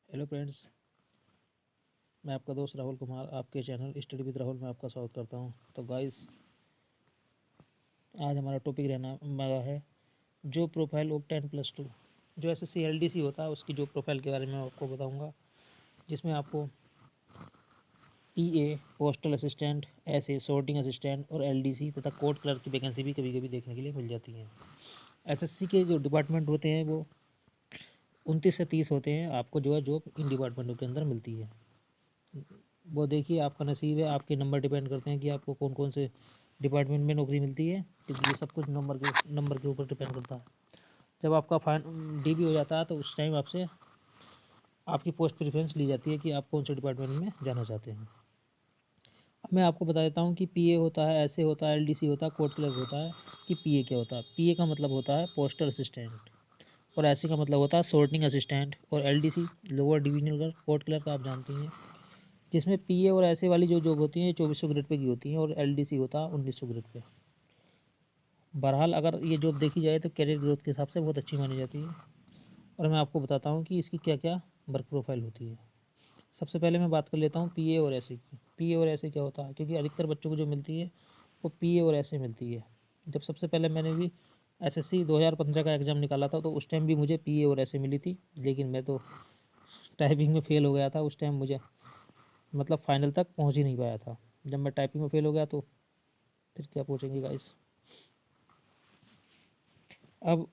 Hello friends, मैं आपका दोस्त राहुल कुमार आपके चैनल स्टडी विद राहुल में आपका स्वागत करता हूं। तो गाइस, आज हमारा टॉपिक रहना वाला है जो प्रोफाइल ऑफ 10+2 जो एसएससी एलडीसी होता है उसकी जो प्रोफाइल के बारे में आपको बताऊंगा, जिसमें आपको PA, postal assistant, SA, sorting assistant और एलडीसी तथा कोर्ट क्लर्क की वैकेंसी भी कभी कभी देखने के लिए मिल जाती हैं। एसएससी के जो डिपार्टमेंट होते हैं वो 29 से 30 होते हैं। आपको जो है जॉब इन डिपार्टमेंटों के अंदर मिलती है। वो देखिए, आपका नसीब है, आपके नंबर डिपेंड करते हैं कि आपको कौन कौन से डिपार्टमेंट में नौकरी मिलती है, क्योंकि ये सब कुछ नंबर के ऊपर डिपेंड करता है। जब आपका फाइन डीबी हो जाता है तो उस टाइम आपसे आपकी पोस्ट प्रेफरेंस ली जाती है कि आप कौन से डिपार्टमेंट में जाना चाहते हैं। अब मैं आपको बता देता हूँ कि पीए होता है, ऐसे होता है, एलडीसी होता है, कोर्ट क्लर्क होता है। कि पीए क्या होता है? पीए का मतलब होता है पोस्टल असिस्टेंट, और ऐसे का मतलब होता है सॉर्टिंग असिस्टेंट, और LDC lower divisional clerk, court clerk आप जानते हैं। जिसमें पीए और ऐसे वाली जो जॉब होती हैं 2400 ग्रेड पे की होती हैं, और एलडीसी होता है 1900 ग्रेड पे। बहरहाल अगर ये जॉब देखी जाए तो कैरियर ग्रोथ के हिसाब से बहुत अच्छी मानी जाती है। और मैं आपको बताता हूँ कि इसकी क्या क्या वर्क प्रोफाइल होती है। सबसे पहले मैं बात कर लेता हूँ पीए और ऐसे की। पीए और ऐसे क्या होता है, क्योंकि अधिकतर बच्चों को जो मिलती है वो पीए और ऐसे मिलती है। जब सबसे पहले मैंने भी एसएससी 2015 का एग्ज़ाम निकाला था तो उस टाइम भी मुझे पीए और ऐसे मिली थी, लेकिन मैं तो टाइपिंग में फ़ेल हो गया था। उस टाइम मुझे मतलब फाइनल तक पहुंच ही नहीं पाया था। जब मैं टाइपिंग में फ़ेल हो गया तो फिर क्या पूछेंगे गाइस। अब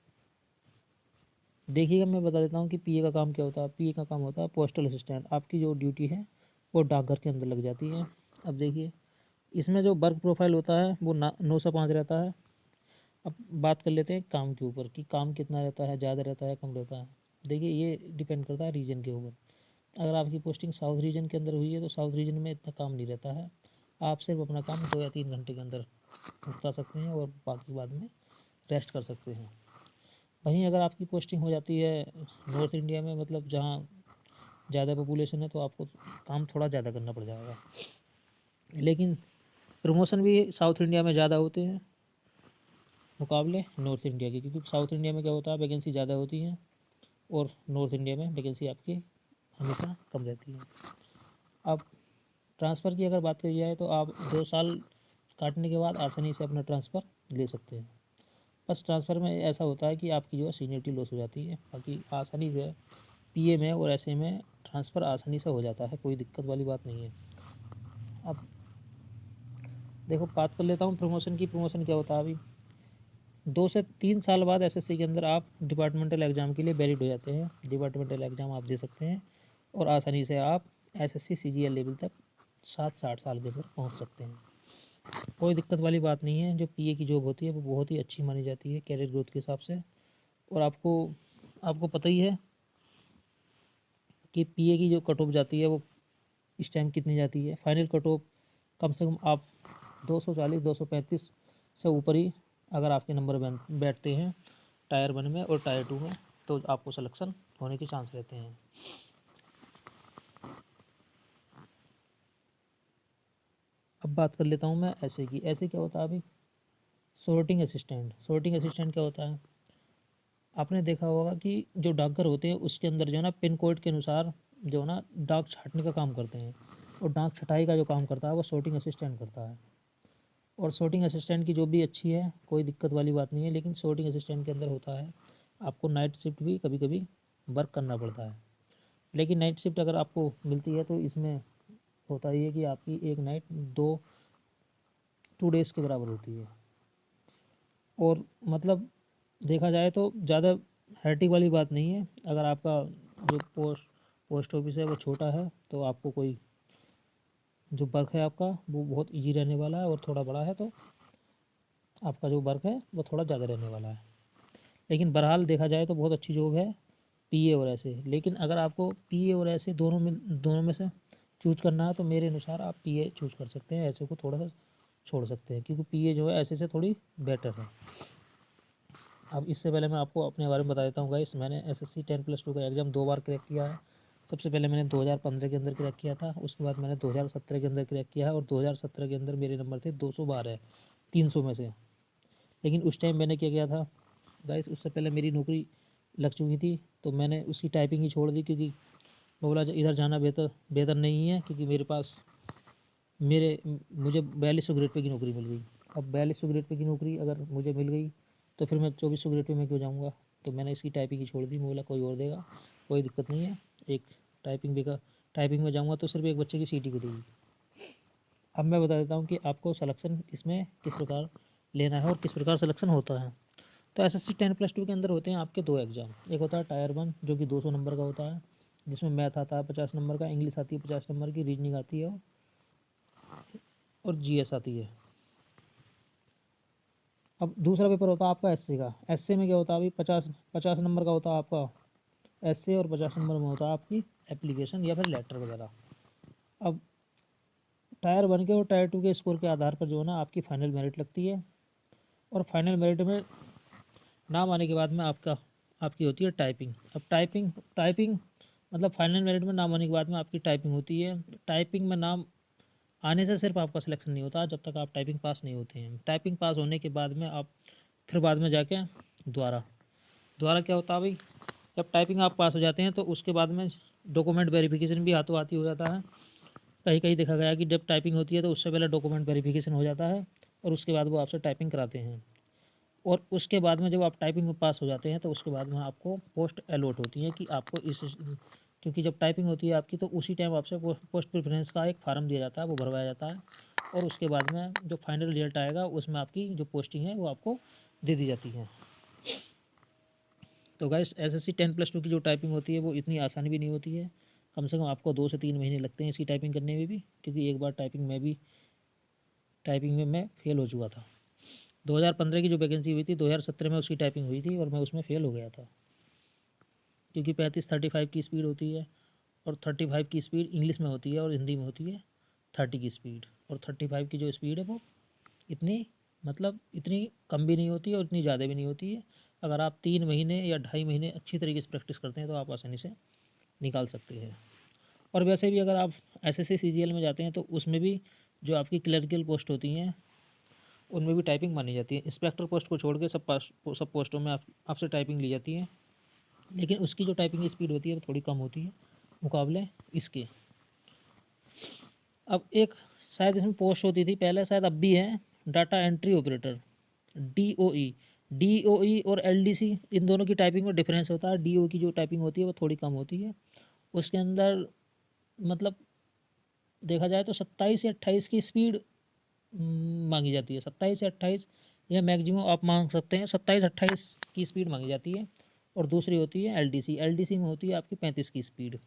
देखिएगा, मैं बता देता हूँ कि पीए का काम क्या होता है। पीए का काम होता है पोस्टल असिस्टेंट। आपकी जो ड्यूटी है वो डाकघर के अंदर लग जाती है। अब देखिए, इसमें जो वर्क प्रोफाइल होता है वो 9 से 5 रहता है। अब बात कर लेते हैं काम के ऊपर कि काम कितना रहता है, ज़्यादा रहता है, कम रहता है। देखिए, ये डिपेंड करता है रीजन के ऊपर। अगर आपकी पोस्टिंग साउथ रीजन के अंदर हुई है तो साउथ रीजन में इतना काम नहीं रहता है। आप सिर्फ अपना काम 2 या 3 घंटे के अंदर निपटा सकते हैं और बाकी बाद में रेस्ट कर सकते हैं। वहीं अगर आपकी पोस्टिंग हो जाती है नॉर्थ इंडिया में, मतलब जहाँ ज़्यादा पॉपुलेशन है, तो आपको काम थोड़ा ज़्यादा करना पड़ जाएगा। लेकिन प्रमोशन भी साउथ इंडिया में ज़्यादा होते हैं मुकाबले नॉर्थ इंडिया के, क्योंकि साउथ इंडिया में क्या होता है, वैकेंसी ज़्यादा होती है, और नॉर्थ इंडिया में वैकेंसी आपकी हमेशा कम रहती है। अब ट्रांसफ़र की अगर बात करी जाए तो आप 2 साल काटने के बाद आसानी से अपना ट्रांसफ़र ले सकते हैं। बस ट्रांसफ़र में ऐसा होता है कि आपकी जो है सीनियरिटी लॉस हो जाती है, बाकी आसानी से पीए में और ऐसे में ट्रांसफ़र आसानी से हो जाता है, कोई दिक्कत वाली बात नहीं है। अब देखो, बात कर लेता हूँ प्रमोशन की। प्रमोशन क्या होता है, अभी 2 से 3 साल बाद एसएससी के अंदर आप डिपार्टमेंटल एग्ज़ाम के लिए वैलिड हो जाते हैं। डिपार्टमेंटल एग्ज़ाम आप दे सकते हैं और आसानी से आप एसएससी सीजीएल लेवल तक 7 से 8 साल के अंदर पहुँच सकते हैं। कोई दिक्कत वाली बात नहीं है। जो पीए की जॉब होती है वो बहुत ही अच्छी मानी जाती है कैरियर ग्रोथ के हिसाब से। और आपको आपको पता ही है कि पीए की जो कट ऑफ जाती है वो इस टाइम कितनी जाती है। फाइनल कट ऑफ कम से कम आप 240 235 से ऊपर ही अगर आपके नंबर बैठते हैं टायर 1 में और टायर 2 में, तो आपको सिलेक्शन होने के चांस रहते हैं। अब बात कर लेता हूँ मैं ऐसे की। ऐसे क्या होता है अभी, सॉर्टिंग असिस्टेंट। सॉर्टिंग असिस्टेंट क्या होता है, आपने देखा होगा कि जो डाकघर होते हैं उसके अंदर जो है ना पिन कोड के अनुसार जो है ना डाक छाटने का काम करते हैं, और डाक छटाई का जो काम करता है वो सॉर्टिंग असिस्टेंट करता है। और सॉर्टिंग असिस्टेंट की जॉब भी अच्छी है, कोई दिक्कत वाली बात नहीं है, लेकिन सॉर्टिंग असिस्टेंट के अंदर होता है आपको नाइट शिफ्ट भी कभी कभी वर्क करना पड़ता है। लेकिन नाइट शिफ्ट अगर आपको मिलती है तो इसमें होता ही है कि आपकी एक नाइट 2 डेज़ के बराबर होती है। और मतलब देखा जाए तो ज़्यादा हैट्रिक वाली बात नहीं है। अगर आपका जो पोस्ट ऑफिस है वो छोटा है तो आपको कोई जो वर्क है आपका वो बहुत इजी रहने वाला है, और थोड़ा बड़ा है तो आपका जो वर्क है वो थोड़ा ज़्यादा रहने वाला है। लेकिन बहरहाल देखा जाए तो बहुत अच्छी जॉब है पीए और ऐसे। लेकिन अगर आपको पीए और ऐसे दोनों में से चूज करना है तो मेरे अनुसार आप पीए चूज कर सकते हैं, ऐसे को थोड़ा सा छोड़ सकते हैं, क्योंकि पीए जो है ऐसे से थोड़ी बेटर है। अब इससे पहले मैं आपको अपने बारे में बता देता हूँ गाइस। मैंने एसएससी 10+2 का एग्ज़ाम 2 बार क्रैक किया है। सबसे पहले मैंने 2015 के अंदर क्रैक किया था, उसके बाद मैंने 2017 के अंदर क्रैक किया है, और 2017 के अंदर मेरे नंबर थे 212 300 में से। लेकिन उस टाइम मैंने क्या किया था गाइस, उससे पहले मेरी नौकरी लग चुकी थी तो मैंने उसकी टाइपिंग ही छोड़ दी, क्योंकि वो बोला इधर जाना बेहतर बेहतर नहीं है, क्योंकि मुझे 4200 ग्रेड पे की नौकरी मिल गई। अब 4200 ग्रेड पे की नौकरी अगर मुझे मिल गई तो फिर मैं 2400 ग्रेड पे मैं क्यों जाऊँगा। तो मैंने इसकी टाइपिंग ही छोड़ दी। मैं बोला कोई और देगा, कोई दिक्कत नहीं है, एक टाइपिंग में जाऊँगा तो सिर्फ एक बच्चे की सीटी कटेगी। अब मैं बता देता हूँ कि आपको सिलेक्शन इसमें किस प्रकार लेना है और किस प्रकार सिलेक्शन होता है। तो एसएससी 10+2 के अंदर होते हैं आपके 2 एग्ज़ाम। एक होता है टायर 1 जो कि 200 नंबर का होता है, जिसमें मैथ आता है 50 नंबर का, इंग्लिश आती है 50 नंबर की, रीजनिंग आती है और जीएस आती है। अब दूसरा पेपर होता है आपका एसए का। एसए में क्या होता है, अभी 50 नंबर का होता है आपका एसए, और 50 नंबर में होता है आपकी एप्लीकेशन या फिर लेटर वगैरह। अब टायर 1 के और टायर 2 के स्कोर के आधार पर जो है ना आपकी फाइनल मेरिट लगती है, और फाइनल मेरिट में नाम आने के बाद में आपकी होती है टाइपिंग। अब टाइपिंग मतलब फाइनल मेरिट में नाम आने के बाद में आपकी टाइपिंग होती है। टाइपिंग में नाम आने से सिर्फ आपका सिलेक्शन नहीं होता जब तक आप टाइपिंग पास नहीं होते हैं। टाइपिंग पास होने के बाद में आप फिर बाद में जाके द्वारा क्या होता है भाई, जब टाइपिंग आप पास हो जाते हैं तो उसके बाद में डॉक्यूमेंट वेरिफिकेशन भी हाथों हाथ ही हो जाता है। कहीं कहीं देखा गया कि जब टाइपिंग होती है तो उससे पहले डॉक्यूमेंट वेरिफिकेशन हो जाता है और उसके बाद वो आपसे टाइपिंग कराते हैं। और उसके बाद में जब आप टाइपिंग में पास हो जाते हैं तो उसके बाद में आपको पोस्ट अलॉट होती है कि आपको क्योंकि जब टाइपिंग होती है आपकी तो उसी टाइम आपसे पोस्ट प्रेफरेंस का एक फार्म दिया जाता है, वो भरवाया जाता है, और उसके बाद में जो फाइनल रिजल्ट आएगा उसमें आपकी जो पोस्टिंग है वो आपको दे दी जाती है। तो गाइस एसएससी 10+2 की जो टाइपिंग होती है वो इतनी आसानी भी नहीं होती है। कम से कम आपको 2 से 3 महीने लगते हैं इसकी टाइपिंग करने में भी, क्योंकि एक बार टाइपिंग में मैं फ़ेल हो चुका था। 2015 की जो वैकेंसी हुई थी 2017 में उसकी टाइपिंग हुई थी और मैं उसमें फ़ेल हो गया था, क्योंकि 35-35 की स्पीड होती है, और 35 की स्पीड इंग्लिश में होती है और हिंदी में होती है 30 की स्पीड। और 35 की जो स्पीड है वो इतनी कम भी नहीं होती है और इतनी ज़्यादा भी नहीं होती है। अगर आप 3 महीने या 2.5 महीने अच्छी तरीके से प्रैक्टिस करते हैं तो आप आसानी से निकाल सकते हैं। और वैसे भी अगर आप एसएससी सीजीएल में जाते हैं तो उसमें भी जो आपकी क्लर्कियल पोस्ट होती हैं उनमें भी टाइपिंग मानी जाती है। इंस्पेक्टर पोस्ट को छोड़ के सब पोस्टों में आपसे टाइपिंग ली जाती है, लेकिन उसकी जो टाइपिंग की स्पीड होती है वो थोड़ी कम होती है मुकाबले इसके। अब एक शायद इसमें पोस्ट होती थी पहले, शायद अब भी है, data entry operator, DOE. DOE और एलडीसी इन दोनों की टाइपिंग में डिफरेंस होता है। डीओ की जो टाइपिंग होती है वो थोड़ी कम होती है, उसके अंदर मतलब देखा जाए तो 27 या 28 की स्पीड मांगी जाती है। 27 या 28 या मैक्सिमम आप मांग सकते हैं 27-28 की स्पीड मांगी जाती है। और दूसरी होती है एलडीसी। एलडीसी में होती है आपकी 35 की स्पीड।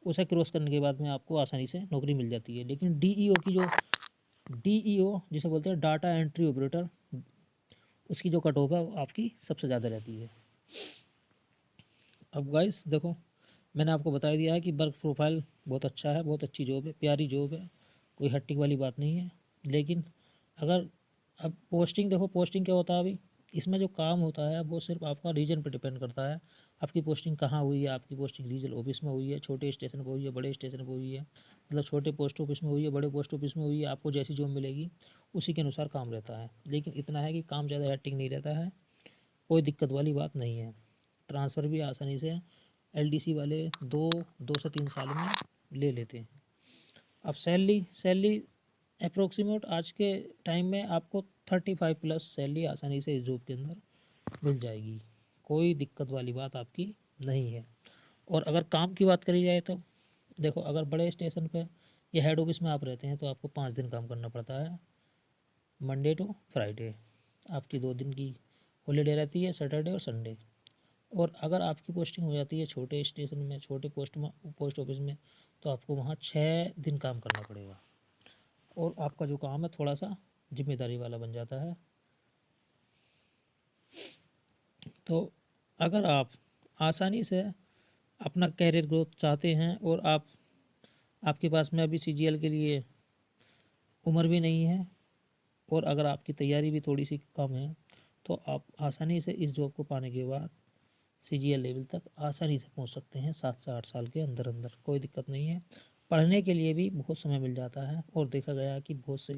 उसे क्रॉस करने के बाद में आपको आसानी से नौकरी मिल जाती है। लेकिन डीईओ जिसे बोलते हैं डाटा एंट्री ऑपरेटर, उसकी जो कट ऑफ है वो आपकी सबसे ज़्यादा रहती है। अब गाइस देखो, मैंने आपको बता दिया है कि वर्क प्रोफाइल बहुत अच्छा है, बहुत अच्छी जॉब है, प्यारी जॉब है, कोई हट्टी वाली बात नहीं है। लेकिन अगर अब पोस्टिंग देखो, पोस्टिंग क्या होता है अभी इसमें जो काम होता है वो सिर्फ आपका रीजन पर डिपेंड करता है। आपकी पोस्टिंग कहाँ हुई है, आपकी पोस्टिंग रीजनल ऑफिस में हुई है, छोटे स्टेशन पर हुई है, बड़े स्टेशन पर हुई है, मतलब छोटे पोस्ट ऑफिस में हुई है, बड़े पोस्ट ऑफिस में हुई है, आपको जैसी जॉब मिलेगी उसी के अनुसार काम रहता है। लेकिन इतना है कि काम ज़्यादा हेक्टिक नहीं रहता है, कोई दिक्कत वाली बात नहीं है। ट्रांसफ़र भी आसानी से एलडीसी वाले 2 से 3 साल में ले लेते हैं। अब सैलरी अप्रोक्सीमेट आज के टाइम में आपको 35+ सैलरी आसानी से इस जॉब के अंदर मिल जाएगी, कोई दिक्कत वाली बात आपकी नहीं है। और अगर काम की बात करी जाए तो देखो, अगर बड़े स्टेशन पे या हेड ऑफिस में आप रहते हैं तो आपको 5 दिन काम करना पड़ता है, मंडे टू फ्राइडे। आपकी 2 दिन की हॉलीडे रहती है, सैटरडे और संडे। और अगर आपकी पोस्टिंग हो जाती है छोटे स्टेशन में, छोटे पोस्ट ऑफिस में, तो आपको वहाँ 6 दिन काम करना पड़ेगा, और आपका जो काम है थोड़ा सा जिम्मेदारी वाला बन जाता है। तो अगर आप आसानी से अपना कैरियर ग्रोथ चाहते हैं और आपके पास में अभी सीजीएल के लिए उम्र भी नहीं है, और अगर आपकी तैयारी भी थोड़ी सी कम है, तो आप आसानी से इस जॉब को पाने के बाद सीजीएल लेवल तक आसानी से पहुंच सकते हैं 7 से 8 साल के अंदर अंदर, कोई दिक्कत नहीं है। पढ़ने के लिए भी बहुत समय मिल जाता है, और देखा गया कि बहुत से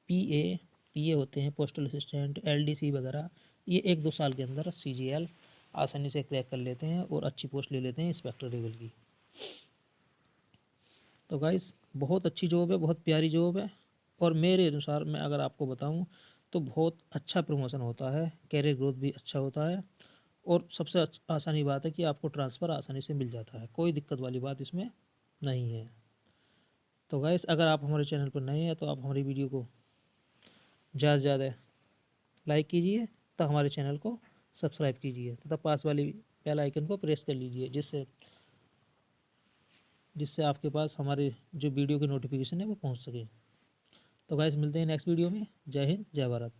पीए होते हैं, पोस्टल असिस्टेंट, एलडीसी वगैरह, ये 1-2 साल के अंदर सीजीएल आसानी से क्रैक कर लेते हैं और अच्छी पोस्ट ले लेते हैं इंस्पेक्टर लेवल की। तो गाइस बहुत अच्छी जॉब है, बहुत प्यारी जॉब है, और मेरे अनुसार मैं अगर आपको बताऊं तो बहुत अच्छा प्रमोशन होता है, कैरियर ग्रोथ भी अच्छा होता है, और सबसे आसानी बात है कि आपको ट्रांसफ़र आसानी से मिल जाता है, कोई दिक्कत वाली बात इसमें नहीं है। तो गाइस अगर आप हमारे चैनल पर नए हैं तो आप हमारी वीडियो को ज़्यादा से ज़्यादा लाइक कीजिए तथा हमारे चैनल को सब्सक्राइब कीजिए तथा पास वाली बेल आइकन को प्रेस कर लीजिए, जिससे आपके पास हमारे जो वीडियो की नोटिफिकेशन है वो पहुंच सके। तो गाइस मिलते हैं नेक्स्ट वीडियो में। जय हिंद, जय भारत।